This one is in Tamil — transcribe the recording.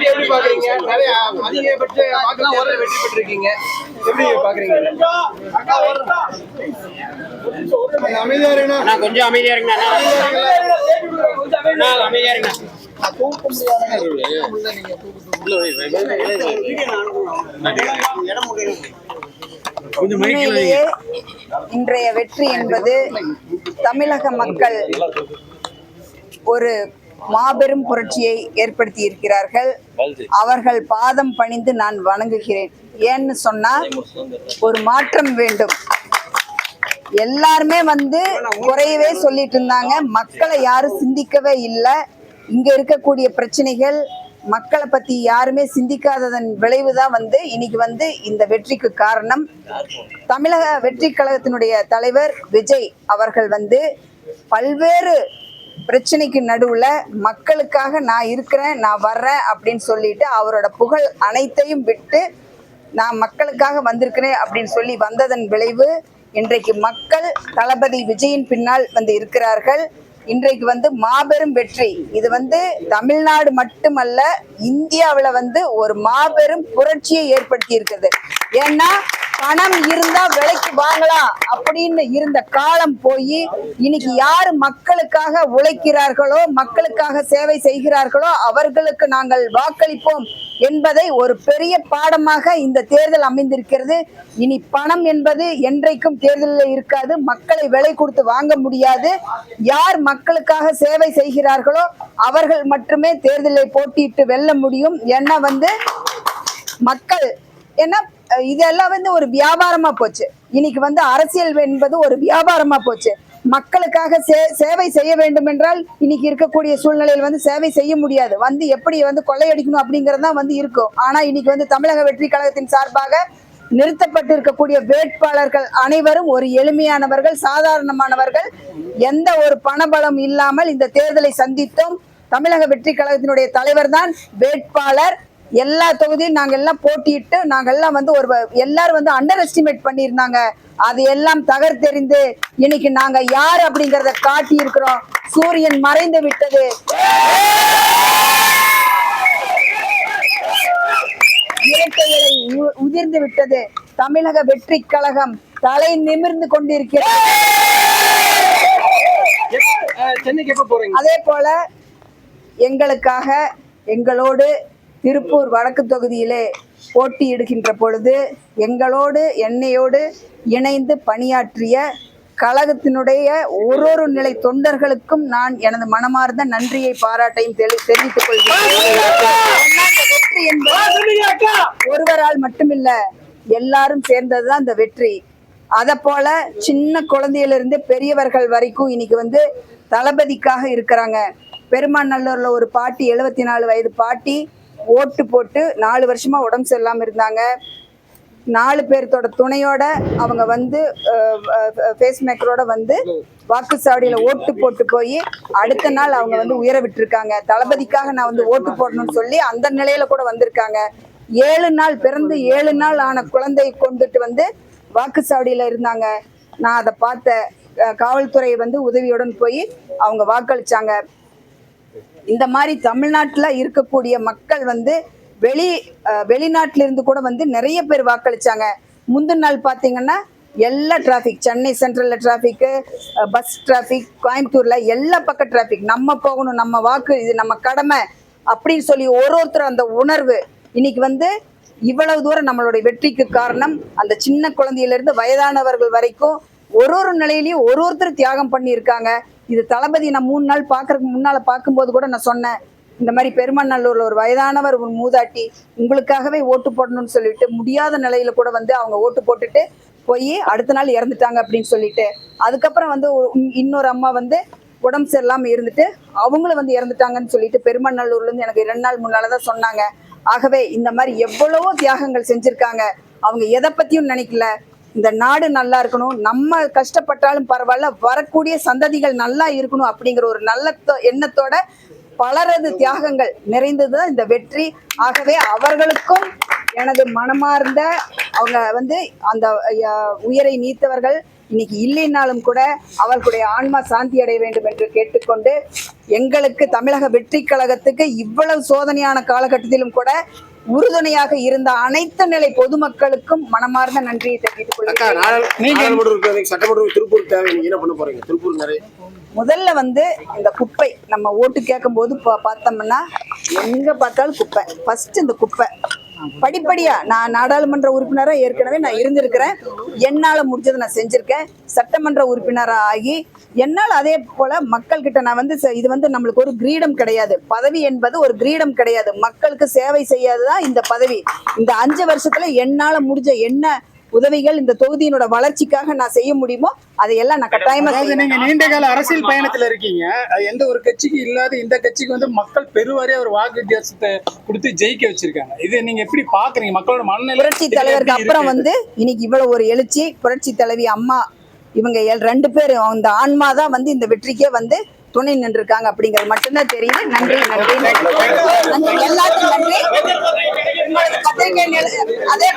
எப்படி பாக்குறீங்க? நிறைய அதிகபட்ச வாக்குல வெற்றி பெற்றிருக்கீங்க, எப்படி பாக்குறீங்க? அமைதியா இருங்க, கொஞ்சம் அமைதியா இருங்க, அமைதியா இருங்க. உண்மையிலேயே இன்றைய வெற்றி என்பது தமிழக மக்கள் ஒரு மாபெரும் புரட்சியை ஏற்படுத்தி இருக்கிறார்கள். அவர்கள் பாதம் பணிந்து நான் வணங்குகிறேன். ஏன்னு சொன்னா ஒரு மாற்றம் வேண்டும். எல்லாருமே குறையவே சொல்லிட்டு இருந்தாங்க, மக்களை யாரும் சிந்திக்கவே இல்லை. இங்க இருக்கக்கூடிய பிரச்சனைகள் மக்களை பத்தி யாருமே சிந்திக்காததன் விளைவுதான் இன்னைக்கு இந்த வெற்றிக்கு காரணம். தமிழக வெற்றி கழகத்தினுடைய தலைவர் விஜய் அவர்கள் பல்வேறு பிரச்சனைக்கு நடுவுல மக்களுக்காக நான் இருக்கிறேன், நான் வர்றேன் அப்படின்னு சொல்லிட்டு அவரோட புகழ் அனைத்தையும் விட்டு நான் மக்களுக்காக வந்திருக்கிறேன் அப்படின்னு சொல்லி வந்ததன் விளைவு இன்றைக்கு மக்கள் தளபதி விஜயின் பின்னால் இருக்கிறார்கள். இன்றைக்கு மாபெரும் வெற்றி. இது தமிழ்நாடு மட்டுமல்ல, இந்தியாவில் ஒரு மாபெரும் புரட்சியை ஏற்படுத்தி இருக்குது. ஏன்னா பணம் இருந்தா விலைக்கு வாங்கலாம் அப்படின்னு இருந்த காலம் போய் இன்னைக்கு யாரு மக்களுக்காக உழைக்கிறார்களோ, மக்களுக்காக சேவை செய்கிறார்களோ அவர்களுக்கு நாங்கள் வாக்களிப்போம் என்பதை ஒரு பெரிய பாடமாக இந்த தேர்தல் அமைந்திருக்கிறது. இனி பணம் என்பது என்றைக்கும் தேர்தலில் இருக்காது. மக்களை விலை கொடுத்து வாங்க முடியாது. யார் மக்களுக்காக சேவை செய்கிறார்களோ அவர்கள் மட்டுமே தேர்தலில் போட்டியிட்டு வெல்ல முடியும். ஏன்னா மக்கள் ஏன்னா இதெல்லாம் ஒரு வியாபாரமா போச்சு. இன்னைக்கு அரசியல் என்பது ஒரு வியாபாரமா போச்சு. மக்களுக்காக சேவை செய்ய வேண்டும் என்றால் இன்னைக்கு இருக்கக்கூடிய சூழ்நிலையில் சேவை செய்ய முடியாது. எப்படி கொள்ளையடிக்கணும் அப்படிங்கறதுதான் இருக்கும். ஆனா இன்னைக்கு தமிழக வெற்றி கழகத்தின் சார்பாக நிறுத்தப்பட்டு இருக்கக்கூடிய வேட்பாளர்கள் அனைவரும் ஒரு எளிமையானவர்கள், சாதாரணமானவர்கள். எந்த ஒரு பணபலம் இல்லாமல் இந்த தேர்தலை சந்தித்தோம். தமிழக வெற்றி கழகத்தினுடைய தலைவர் தான் வேட்பாளர். எல்லா தொகுதியும் நாங்க எல்லாம் போட்டியிட்டு நாங்க எல்லாம் எல்லாரும் அண்டர் எஸ்டிமேட் பண்ணியிருந்தாங்க. அது எல்லாம் தகர்த்தெறிந்து இன்னைக்கு நாங்க யார் அப்படிங்கறத காட்டி இருக்கிறோம். சூரியன் மறைந்து விட்டது, இயற்கையை உதிர்ந்து விட்டது. தமிழக வெற்றி கழகம் தலை நிமிர்ந்து கொண்டிருக்கிறது. அதே போல எங்களுக்காக எங்களோடு திருப்பூர் வடக்கு தொகுதியிலே போட்டியிடுகின்ற பொழுது எங்களோடு என்னையோடு இணைந்து பணியாற்றிய கழகத்தினுடைய ஒரு நிலை தொண்டர்களுக்கும் நான் எனது மனமார்ந்த நன்றியை பாராட்டையும் தெரிவித்துக் கொள்கிறேன். வெற்றி என்பது ஒருவரால் மட்டுமில்ல, எல்லாரும் சேர்ந்ததுதான் இந்த வெற்றி. அத போல சின்ன குழந்தையிலிருந்து பெரியவர்கள் வரைக்கும் இன்னைக்கு தளபதிக்காக இருக்கிறாங்க. பெருமாநல்லூர்ல ஒரு பாட்டி, 74 வயது பாட்டி, ஓட்டு போட்டு 4 வருஷமா உடம்பு சரியில்லாம இருந்தாங்க. 4 பேர்த்தோட துணையோட அவங்க ஃபேஸ் மேக்கரோட வாக்குச்சாவடியில ஓட்டு போட்டு போய் அடுத்த நாள் அவங்க உயர விட்டுருக்காங்க. தளபதிக்காக நான் ஓட்டு போடணும்னு சொல்லி அந்த நிலையில கூட வந்திருக்காங்க. 7 நாள் பிறந்து 7 நாள் ஆன குழந்தை கொண்டுட்டு வாக்குச்சாவடியில இருந்தாங்க. நான் அதை பார்த்த காவல்துறை உதவியுடன் போய் அவங்க வாக்களிச்சாங்க. இந்த மாதிரி தமிழ்நாட்டுல இருக்கக்கூடிய மக்கள் வெளிநாட்டில இருந்து கூட நிறைய பேர் வாக்களிச்சாங்க. முந்தின நாள் பாத்தீங்கன்னா எல்லா டிராபிக், சென்னை சென்ட்ரல்ல டிராபிக், பஸ் டிராபிக், கோயம்புத்தூர்ல எல்லா பக்கம் டிராபிக். நம்ம போகணும், நம்ம வாக்கு, இது நம்ம கடமை அப்படின்னு சொல்லி ஒருத்தர் அந்த உணர்வு இன்னைக்கு இவ்வளவு தூரம் நம்மளுடைய வெற்றிக்கு காரணம் அந்த சின்ன குழந்தையில இருந்து வயதானவர்கள் வரைக்கும் ஒரு நிலையிலையும் ஒருத்தர் தியாகம் பண்ணி இருக்காங்க. இது தளபதி நான் 3 நாள் பாக்குறதுக்கு முன்னால பார்க்கும்போது கூட நான் சொன்னேன், இந்த மாதிரி பெருமாநல்லூர்ல ஒரு வயதானவர், ஒரு மூதாட்டி உங்களுக்காகவே ஓட்டு போடணும்னு சொல்லிட்டு முடியாத நிலையில கூட அவங்க ஓட்டு போட்டுட்டு போய் அடுத்த நாள் இறந்துட்டாங்க அப்படின்னு சொல்லிட்டு, அதுக்கப்புறம் இன்னொரு அம்மா உடம்பு சரியில்லாம இருந்துட்டு அவங்களும் இறந்துட்டாங்கன்னு சொல்லிட்டு பெருமாநல்லூர்ல இருந்து எனக்கு 2 நாள் முன்னாலதான் சொன்னாங்க. ஆகவே இந்த மாதிரி எவ்வளவோ தியாகங்கள் செஞ்சிருக்காங்க. அவங்க எதை பத்தியும் நினைக்கல, இந்த நாடு நல்லா இருக்கணும், நம்ம கஷ்டப்பட்டாலும் பரவாயில்ல, வரக்கூடிய சந்ததிகள் நல்லா இருக்கணும் அப்படிங்கிற ஒரு நல்ல எண்ணத்தோட பலரது தியாகங்கள் நிறைந்ததுதான் இந்த வெற்றி. ஆகவே அவர்களுக்கும் எனது மனமார்ந்த, அவங்க அந்த உயரை நீத்தவர்கள், இன்னைக்கு இல்லைனாலும் கூட அவர்களுடைய ஆன்மா சாந்தி அடைய வேண்டும் என்று கேட்டுக்கொண்டு, எங்களுக்கு தமிழக வெற்றி கழகத்துக்கு இவ்வளவு சோதனையான காலகட்டத்திலும் கூட உறுதுணையாக இருந்த அனைத்து நிலை பொதுமக்களுக்கும் மனமார்ந்த நன்றியை தெரிவித்துக் கொள்கிறேன். சட்டமன்ற திருப்பூர் தேவை, நீங்க என்ன பண்ண போறீங்க? திருப்பூர் நிறைய முதல்ல இந்த குப்பை நம்ம ஓட்டு கேட்கும் போது பார்த்தோம்னா எங்க பார்த்தாலும் குப்பை. ஃபர்ஸ்ட் இந்த குப்பை படிப்படியா, நான் நாடாளுமன்ற உறுப்பினரா ஏற்கனவே நான் இருந்திருக்கிறேன். என்னால முடிஞ்சதை நான் செஞ்சிருக்கேன். சட்டமன்ற உறுப்பினரா ஆகி என்னால் அதே போல மக்கள் கிட்ட நான் இது நம்மளுக்கு ஒரு கிரீடம் கிடையாது. பதவி என்பது ஒரு கிரீடம் கிடையாது. மக்களுக்கு சேவை செய்யாததான் இந்த பதவி. இந்த 5 வருஷத்துல என்னால முடிஞ்ச என்ன உதவிகள் இந்த தொகுதியினோட வளர்ச்சிக்காக நான் செய்ய முடியுமோ அதையெல்லாம் நான் கட்டாயமா செய்வேன். நீங்க நீண்ட கால அரசியல் பயணத்துல இருக்கீங்க. எந்த ஒரு கட்சிக்கு இல்லாத இந்த கட்சிக்கு மக்கள் பெருவாரியா ஒரு வாக்கு வித்தியாசத்தை கொடுத்து ஜெயிக்க வச்சிருக்காங்க. இது நீங்க எப்படி பாக்குறீங்க? மக்களோட மனநிலை புரட்சி தலைவருக்கு அப்புறம் இன்னைக்கு இவ்வளவு ஒரு எழுச்சி. புரட்சி தலைவி அம்மா இவங்க 2 பேரும் அந்த ஆன்மா தான் இந்த வெற்றிக்கே துணை நின்றுருக்காங்க அப்படிங்கிறது மட்டும்தான் தெரியுது. நன்றி நன்றி நன்றி எல்லாத்துக்கும் நன்றி. உங்களுக்கு பத்திரிகை அதே